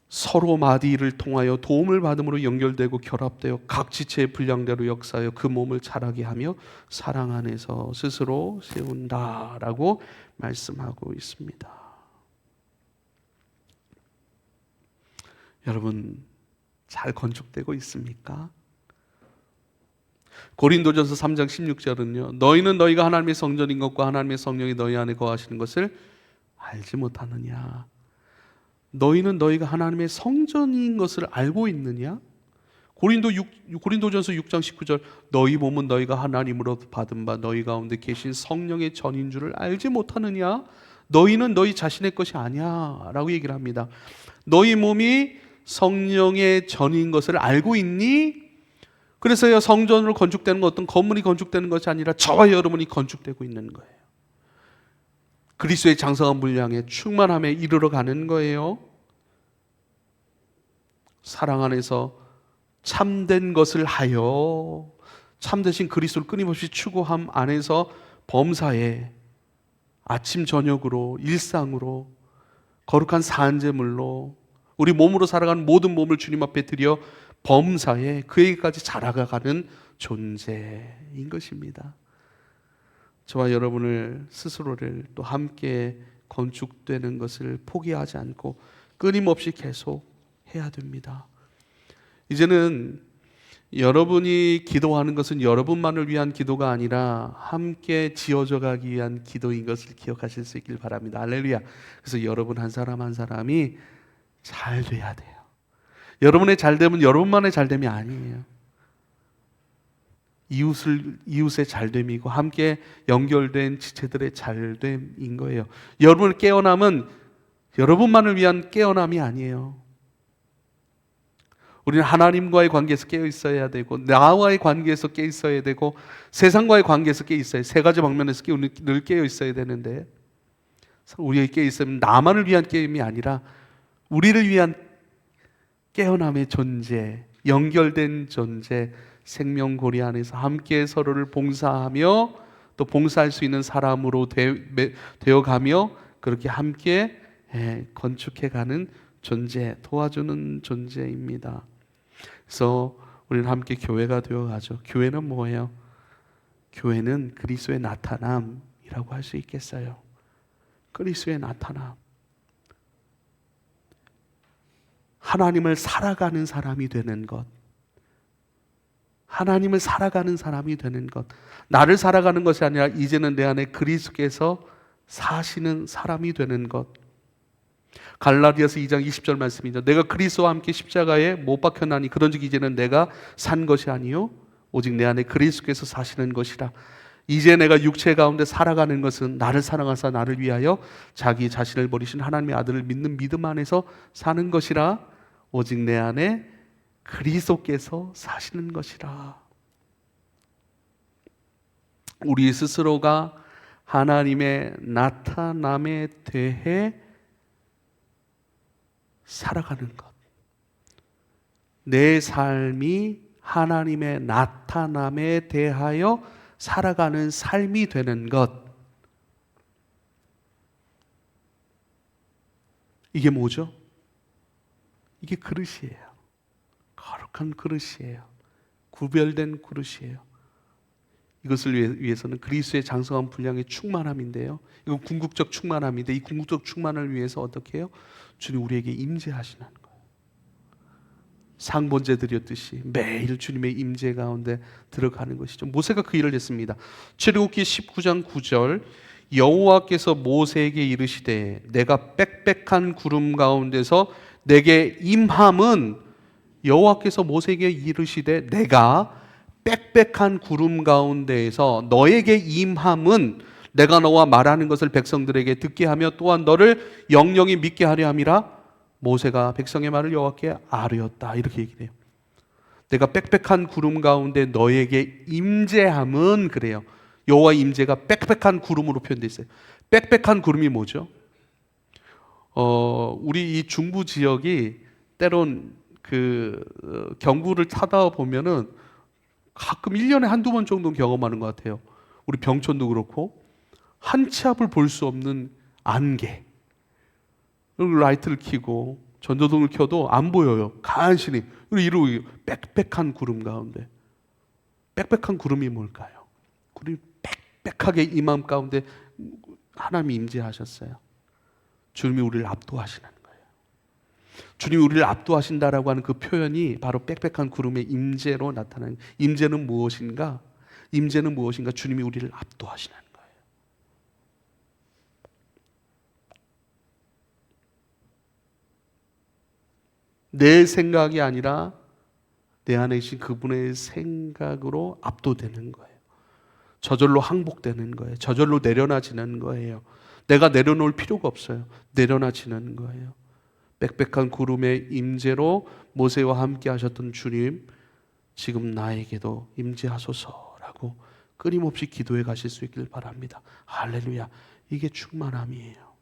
서로 마디를 통하여 도움을 받음으로 연결되고 결합되어 각 지체의 분량대로 역사하여 그 몸을 자라게 하며 사랑 안에서 스스로 세운다라고 말씀하고 있습니다. 여러분, 잘 건축되고 있습니까? 고린도전서 3장 16절은요, 너희는 너희가 하나님의 성전인 것과 하나님의 성령이 너희 안에 거하시는 것을 알지 못하느냐? 너희는 너희가 하나님의 성전인 것을 알고 있느냐? 고린도전서 6장 19절, 너희 몸은 너희가 하나님으로 받은 바 너희 가운데 계신 성령의 전인 줄을 알지 못하느냐? 너희는 너희 자신의 것이 아니야 라고 얘기를 합니다. 너희 몸이 성령의 전인 것을 알고 있니? 그래서요, 성전으로 건축되는 것, 어떤 건물이 건축되는 것이 아니라 저와 여러분이 건축되고 있는 거예요. 그리스도의 장성한 분량에 충만함에 이르러 가는 거예요. 사랑 안에서 참된 것을 하여, 참되신 그리스도를 끊임없이 추구함 안에서 범사에 아침 저녁으로 일상으로 거룩한 산제물로 우리 몸으로 살아가는 모든 몸을 주님 앞에 드려 범사에 그에게까지 자라가는 존재인 것입니다. 저와 여러분을 스스로를 또 함께 건축되는 것을 포기하지 않고 끊임없이 계속 해야 됩니다. 이제는 여러분이 기도하는 것은 여러분만을 위한 기도가 아니라 함께 지어져 가기 위한 기도인 것을 기억하실 수 있길 바랍니다. 할렐루야. 그래서 여러분 한 사람 한 사람이 잘 돼야 돼요. 여러분의 잘됨은 여러분만의 잘됨이 아니에요. 이웃의 잘됨이고 함께 연결된 지체들의 잘됨인 거예요. 여러분의 깨어남은 여러분만을 위한 깨어남이 아니에요. 우리는 하나님과의 관계에서 깨어 있어야 되고, 나와의 관계에서 깨어 있어야 되고, 세상과의 관계에서 깨어 있어야, 세 가지 방면에서 늘 깨어 있어야 되는데, 우리의 깨어 있으면 나만을 위한 깨임이 아니라 우리를 위한 깨어남의 존재, 연결된 존재, 생명고리 안에서 함께 서로를 봉사하며 또 봉사할 수 있는 사람으로 되어가며 그렇게 함께 건축해가는 존재, 도와주는 존재입니다. 그래서 우리는 함께 교회가 되어가죠. 교회는 뭐예요? 교회는 그리스도의 나타남이라고 할 수 있겠어요. 그리스도의 나타남. 하나님을 살아가는 사람이 되는 것. 하나님을 살아가는 사람이 되는 것. 나를 살아가는 것이 아니라 이제는 내 안에 그리스도께서 사시는 사람이 되는 것. 갈라디아서 2장 20절 말씀이죠. 내가 그리스도와 함께 십자가에 못 박혔나니 그런즉 이제는 내가 산 것이 아니요 오직 내 안에 그리스도께서 사시는 것이라. 이제 내가 육체 가운데 살아가는 것은 나를 사랑하사 나를 위하여 자기 자신을 버리신 하나님의 아들을 믿는 믿음 안에서 사는 것이라. 오직 내 안에 그리스도께서 사시는 것이라. 우리 스스로가 하나님의 나타남에 대해 살아가는 것. 내 삶이 하나님의 나타남에 대하여 살아가는 삶이 되는 것. 이게 뭐죠? 이게 그릇이에요. 거룩한 그릇이에요. 구별된 그릇이에요. 이것을 위해서는 그리스도의 장성한 분량의 충만함인데요. 이건 궁극적 충만함인데 이 궁극적 충만을 위해서 어떻게 해요? 주님 우리에게 임재하시는 거예요. 상번제 드렸듯이 매일 주님의 임재 가운데 들어가는 것이죠. 모세가 그 일을 했습니다. 출애굽기 19장 9절 여호와께서 모세에게 이르시되 내가 빽빽한 구름 가운데서 내게 임함은 여호와께서 모세에게 이르시되 내가 빽빽한 구름 가운데에서 너에게 임함은 내가 너와 말하는 것을 백성들에게 듣게 하며 또한 너를 영영히 믿게 하려 함이라. 모세가 백성의 말을 여호와께 아뢰었다. 이렇게 얘기해요. 내가 빽빽한 구름 가운데 너에게 임재함은 그래요. 여호와의 임재가 빽빽한 구름으로 표현되어 있어요. 빽빽한 구름이 뭐죠? 우리 이 중부 지역이 때론 경구를 타다 보면은 가끔 1년에 한두 번 정도는 경험하는 것 같아요. 우리 병천도 그렇고 한 치 앞을 볼 수 없는 안개. 라이트를 켜고 전조등을 켜도 안 보여요. 간신히. 그리고 빽빽한 구름 가운데. 빽빽한 구름이 뭘까요? 구름이 빽빽하게 임함 가운데 하나님이 임재하셨어요. 주님이 우리를 압도하시는 거예요. 주님이 우리를 압도하신다라고 하는 그 표현이 바로 빽빽한 구름의 임재로 나타나는. 임재는 무엇인가? 임재는 무엇인가? 주님이 우리를 압도하시는 거예요. 내 생각이 아니라 내 안에 계신 그분의 생각으로 압도되는 거예요. 저절로 항복되는 거예요. 저절로 내려놔지는 거예요. 내가 내려놓을 필요가 없어요. 내려놔지는 거예요. 빽빽한 구름의 임재로 모세와 함께 하셨던 주님, 지금 나에게도 임재하소서라고 끊임없이 기도해 가실 수 있길 바랍니다. 할렐루야. 이게 충만함이에요.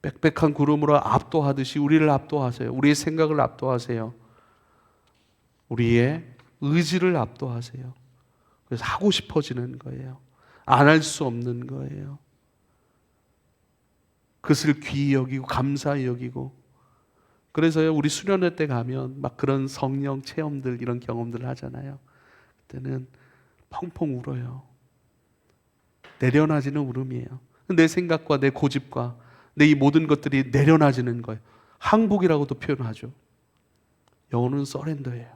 빽빽한 구름으로 압도하듯이 우리를 압도하세요. 우리의 생각을 압도하세요. 우리의 의지를 압도하세요. 그래서 하고 싶어지는 거예요. 안 할 수 없는 거예요. 그것을 귀히 여기고 감사히 여기고. 그래서요, 우리 수련회 때 가면 막 그런 성령 체험들, 이런 경험들을 하잖아요. 그때는 펑펑 울어요. 내려놔지는 울음이에요. 내 생각과 내 고집과 내 이 모든 것들이 내려놔지는 거예요. 항복이라고도 표현하죠. 영어는 서렌더예요.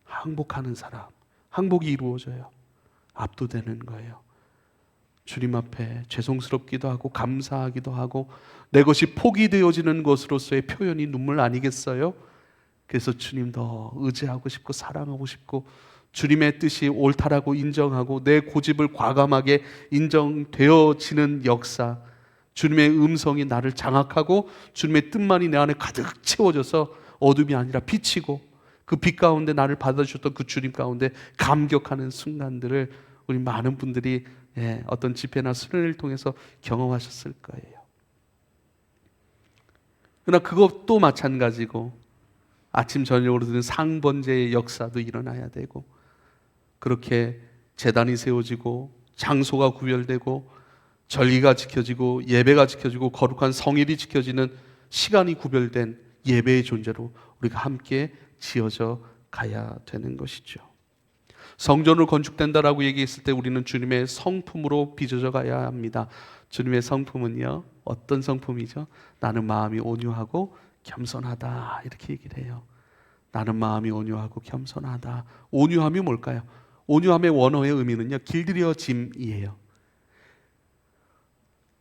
항복하는 사람, 항복이 이루어져요. 압도되는 거예요. 주님 앞에 죄송스럽기도 하고 감사하기도 하고 내 것이 포기되어지는 것으로서의 표현이 눈물 아니겠어요? 그래서 주님 더 의지하고 싶고 사랑하고 싶고 주님의 뜻이 옳다라고 인정하고 내 고집을 과감하게 인정되어지는 역사, 주님의 음성이 나를 장악하고 주님의 뜻만이 내 안에 가득 채워져서 어둠이 아니라 빛이고 그 빛 가운데 나를 받아주셨던 그 주님 가운데 감격하는 순간들을 우리 많은 분들이 어떤 집회나 수련회를 통해서 경험하셨을 거예요. 그러나 그것도 마찬가지고 아침 저녁으로 드는 상번제의 역사도 일어나야 되고 그렇게 제단이 세워지고 장소가 구별되고 절기가 지켜지고 예배가 지켜지고 거룩한 성일이 지켜지는 시간이 구별된 예배의 존재로 우리가 함께 지어져 가야 되는 것이죠. 성전으로 건축된다라고 얘기했을 때 우리는 주님의 성품으로 빚어져 가야 합니다. 주님의 성품은요, 어떤 성품이죠? 나는 마음이 온유하고 겸손하다, 이렇게 얘기를 해요. 나는 마음이 온유하고 겸손하다. 온유함이 뭘까요? 온유함의 원어의 의미는요, 길들여짐이에요.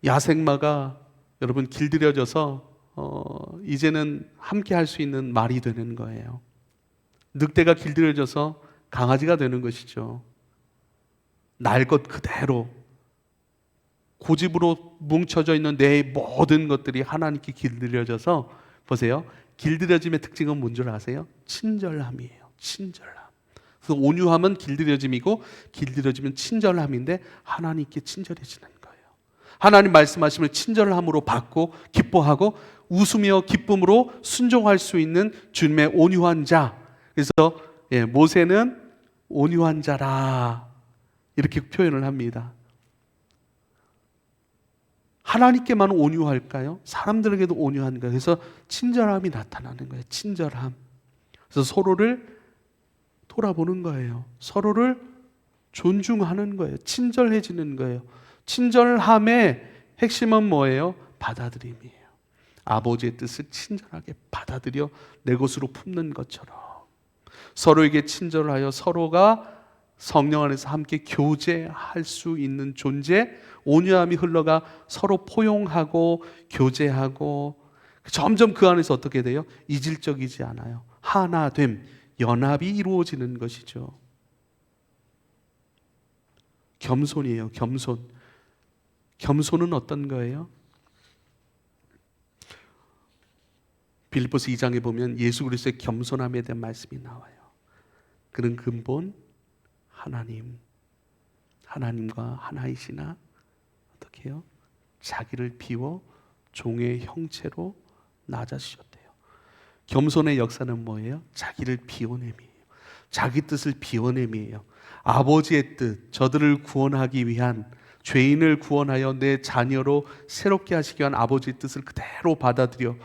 야생마가 여러분 길들여져서 이제는 함께 할 수 있는 말이 되는 거예요. 늑대가 길들여져서 강아지가 되는 것이죠. 날 것 그대로 고집으로 뭉쳐져 있는 내 모든 것들이 하나님께 길들여져서, 보세요, 길들여짐의 특징은 뭔 줄 아세요? 친절함이에요. 친절함. 그래서 온유함은 길들여짐이고 길들여짐은 친절함인데 하나님께 친절해지는 거예요. 하나님 말씀하심을 친절함으로 받고 기뻐하고 웃으며 기쁨으로 순종할 수 있는 주님의 온유한 자. 그래서 모세는 온유한 자라 이렇게 표현을 합니다. 하나님께만 온유할까요? 사람들에게도 온유한가요? 그래서 친절함이 나타나는 거예요. 친절함. 그래서 서로를 돌아보는 거예요. 서로를 존중하는 거예요. 친절해지는 거예요. 친절함의 핵심은 뭐예요? 받아들임이에요. 아버지의 뜻을 친절하게 받아들여 내 것으로 품는 것처럼 서로에게 친절하여 서로가 성령 안에서 함께 교제할 수 있는 존재, 온유함이 흘러가 서로 포용하고 교제하고 점점 그 안에서 어떻게 돼요? 이질적이지 않아요. 하나됨, 연합이 이루어지는 것이죠. 겸손이에요. 겸손. 겸손은 어떤 거예요? 빌립보서 2장에 보면 예수 그리스도의 겸손함에 대한 말씀이 나와요. 그는 근본 하나님과 하나이시나 어떻게 해요? 자기를 비워 종의 형체로 낮아지셨대요. 겸손의 역사는 뭐예요? 자기를 비워냄이에요. 자기 뜻을 비워냄이에요. 아버지의 뜻, 저들을 구원하기 위한, 죄인을 구원하여 내 자녀로 새롭게 하시기 위한 아버지의 뜻을 그대로 받아들여.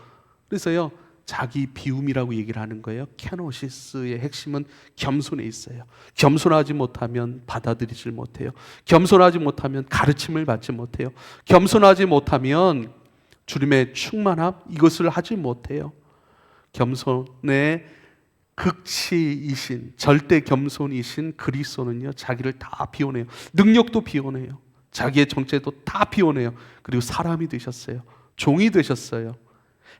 그래서요, 자기 비움이라고 얘기를 하는 거예요. 케노시스의 핵심은 겸손에 있어요. 겸손하지 못하면 받아들이질 못해요. 겸손하지 못하면 가르침을 받지 못해요. 겸손하지 못하면 주님의 충만함, 이것을 하지 못해요. 겸손의 극치이신, 절대 겸손이신 그리스도는요, 자기를 다 비워내요. 능력도 비워내요. 자기의 정체도 다 비워내요. 그리고 사람이 되셨어요. 종이 되셨어요.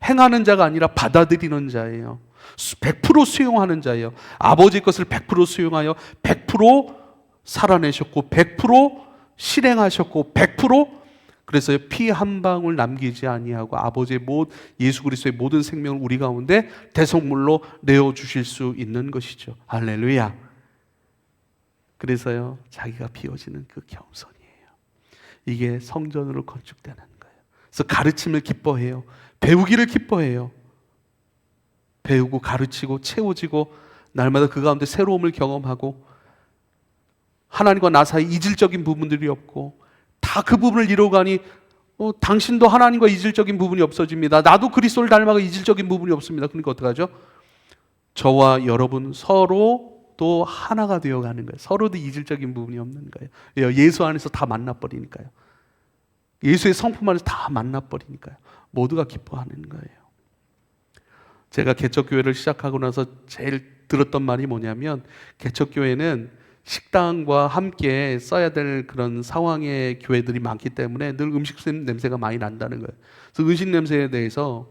행하는 자가 아니라 받아들이는 자예요. 100% 수용하는 자예요. 아버지 것을 100% 수용하여 100% 살아내셨고 100% 실행하셨고 100% 그래서 피 한 방울 남기지 아니하고 아버지의 예수 그리스도의 모든 생명을 우리 가운데 대속물로 내어 주실 수 있는 것이죠. 할렐루야. 그래서요, 자기가 비워지는 그 겸손이에요. 이게 성전으로 건축되는 거예요. 그래서 가르침을 기뻐해요. 배우기를 기뻐해요. 배우고 가르치고 채워지고 날마다 그 가운데 새로움을 경험하고 하나님과 나 사이 이질적인 부분들이 없고 다 그 부분을 이루어가니 당신도 하나님과 이질적인 부분이 없어집니다. 나도 그리스도를 닮아가 이질적인 부분이 없습니다. 그러니까 어떡하죠? 저와 여러분 서로도 하나가 되어가는 거예요. 서로도 이질적인 부분이 없는 거예요. 예수 안에서 다 만나버리니까요. 예수의 성품 안에서 다 만나버리니까요. 모두가 기뻐하는 거예요. 제가 개척교회를 시작하고 나서 제일 들었던 말이 뭐냐면, 개척교회는 식당과 함께 써야 될 그런 상황의 교회들이 많기 때문에 늘 음식 냄새가 많이 난다는 거예요. 그래서 음식 냄새에 대해서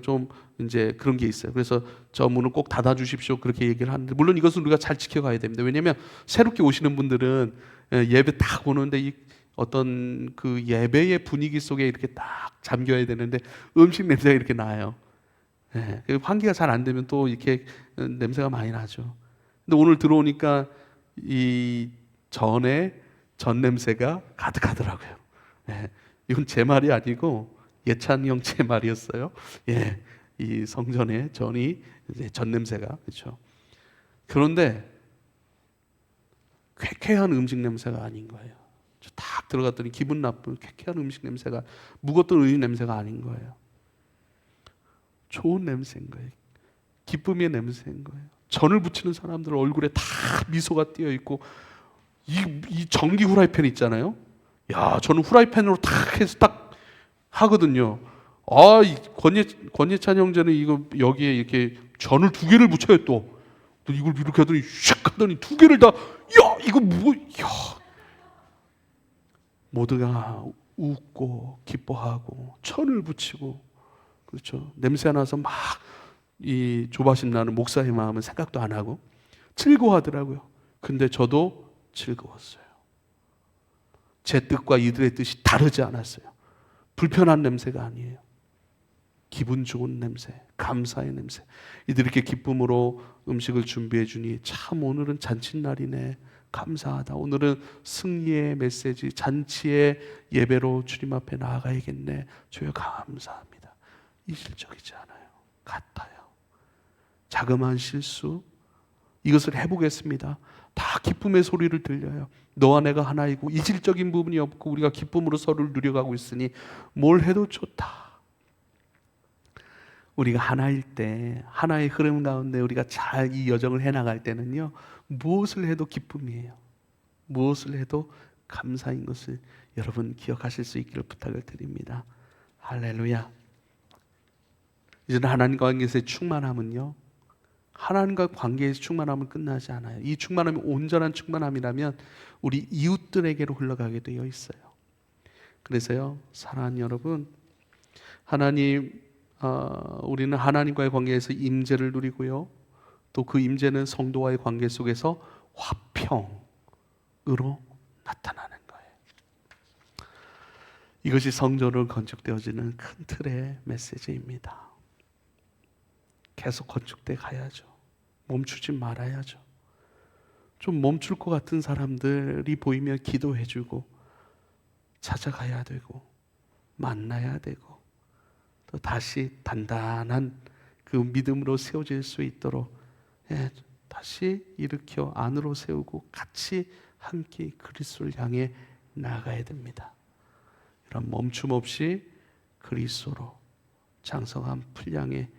좀 이제 그런 게 있어요. 그래서 저 문을 꼭 닫아 주십시오, 그렇게 얘기를 하는데, 물론 이것은 우리가 잘 지켜가야 됩니다. 왜냐하면 새롭게 오시는 분들은 예배 딱 오는데 이 어떤 그 예배의 분위기 속에 이렇게 딱 잠겨야 되는데 음식 냄새가 이렇게 나요. 환기가 잘 안 되면 또 이렇게 냄새가 많이 나죠. 근데 오늘 들어오니까 이 전 냄새가 가득하더라고요. 이건 제 말이 아니고 예찬이 형 제 말이었어요. 이 성전에 전이 이제 전 냄새가, 그렇죠. 그런데 쾌쾌한 음식 냄새가 아닌 거예요. 딱 들어갔더니 기분 나쁜 쾌쾌한 음식 냄새가, 묵었던 음식 냄새가 아닌 거예요. 좋은 냄새인 거예요. 기쁨의 냄새인 거예요. 전을 부치는 사람들 얼굴에 다 미소가 띄어 있고, 이 전기 후라이팬 있잖아요. 야, 저는 후라이팬으로 탁 해서 딱 하거든요. 이 권예찬 형제는 이거 여기에 이렇게 전을 2개를 붙여요. 또 이걸 이렇게 하더니 슉 하더니 2개를 다, 야, 이거 야. 모두가 웃고 기뻐하고 천을 붙이고, 그렇죠. 냄새 나서 막 이 조바심 나는 목사의 마음은 생각도 안 하고 즐거워하더라고요. 근데 저도 즐거웠어요. 제 뜻과 이들의 뜻이 다르지 않았어요. 불편한 냄새가 아니에요. 기분 좋은 냄새, 감사의 냄새. 이들이 이렇게 기쁨으로 음식을 준비해 주니 참 오늘은 잔칫날이네, 감사하다. 오늘은 승리의 메시지, 잔치의 예배로 주님 앞에 나아가야겠네. 주여 감사합니다. 이질적이지 않아요. 같아요. 자그마한 실수, 이것을 해보겠습니다. 다 기쁨의 소리를 들려요. 너와 내가 하나이고 이질적인 부분이 없고 우리가 기쁨으로 서로를 누려가고 있으니 뭘 해도 좋다. 우리가 하나일 때, 하나의 흐름 가운데 우리가 잘 이 여정을 해나갈 때는요, 무엇을 해도 기쁨이에요. 무엇을 해도 감사인 것을 여러분 기억하실 수 있기를 부탁을 드립니다. 할렐루야. 이제는 하나님과 관계에서의 충만함은요, 하나님과 관계에서 충만함은 끝나지 않아요. 이 충만함이 온전한 충만함이라면 우리 이웃들에게로 흘러가게 되어 있어요. 그래서요, 사랑하는 여러분, 우리는 하나님과의 관계에서 임재를 누리고요, 또 그 임재는 성도와의 관계 속에서 화평으로 나타나는 거예요. 이것이 성전으로 건축되어지는 큰 틀의 메시지입니다. 계속 건축돼 가야죠. 멈추지 말아야죠. 좀 멈출 것 같은 사람들이 보이면 기도해주고 찾아가야 되고 만나야 되고 또 다시 단단한 그 믿음으로 세워질 수 있도록 다시 일으켜 안으로 세우고 같이 함께 그리스도를 향해 나가야 됩니다. 이런 멈춤 없이 그리스도로 장성한 분량의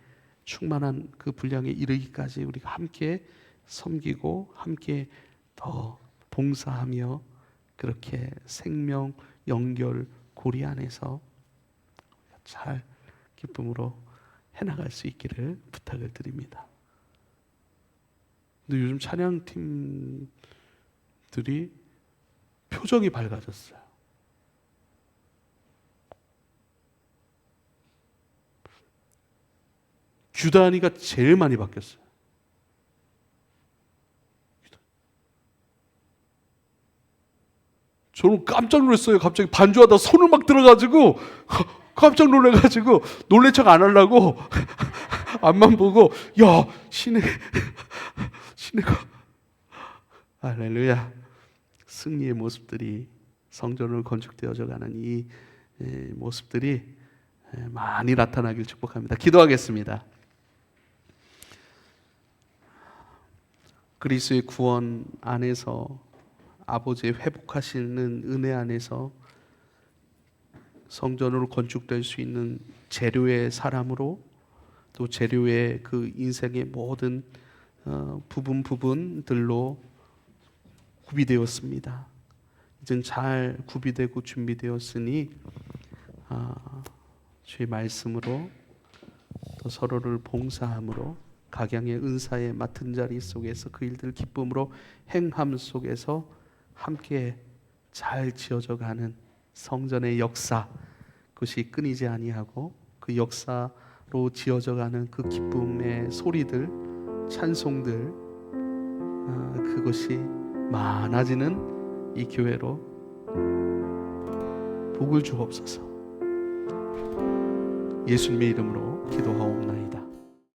충만한 그 분량에 이르기까지 우리가 함께 섬기고 함께 더 봉사하며 그렇게 생명 연결 고리 안에서 잘 기쁨으로 해나갈 수 있기를 부탁을 드립니다. 근데 요즘 찬양팀들이 표정이 밝아졌어요. 규단이가 제일 많이 바뀌었어요. 저는 깜짝 놀랐어요. 갑자기 반주하다 손을 막 들어가지고 깜짝 놀래가지고 놀래 척 안 하려고 앞만 보고, 야, 신혜가 할렐루야. 승리의 모습들이, 성전으로 건축되어져 가는 이 모습들이 많이 나타나길 축복합니다. 기도하겠습니다. 그리스도의 구원 안에서, 아버지의 회복하시는 은혜 안에서 성전으로 건축될 수 있는 재료의 사람으로, 또 재료의 그 인생의 모든 부분들로 구비되었습니다. 이젠 잘 구비되고 준비되었으니 주의 말씀으로 또 서로를 봉사함으로 각양의 은사에 맡은 자리 속에서 그 일들 기쁨으로 행함 속에서 함께 잘 지어져 가는 성전의 역사, 그것이 끊이지 아니하고 그 역사로 지어져 가는 그 기쁨의 소리들, 찬송들, 그것이 많아지는 이 교회로 복을 주옵소서. 예수님의 이름으로 기도하옵나이다.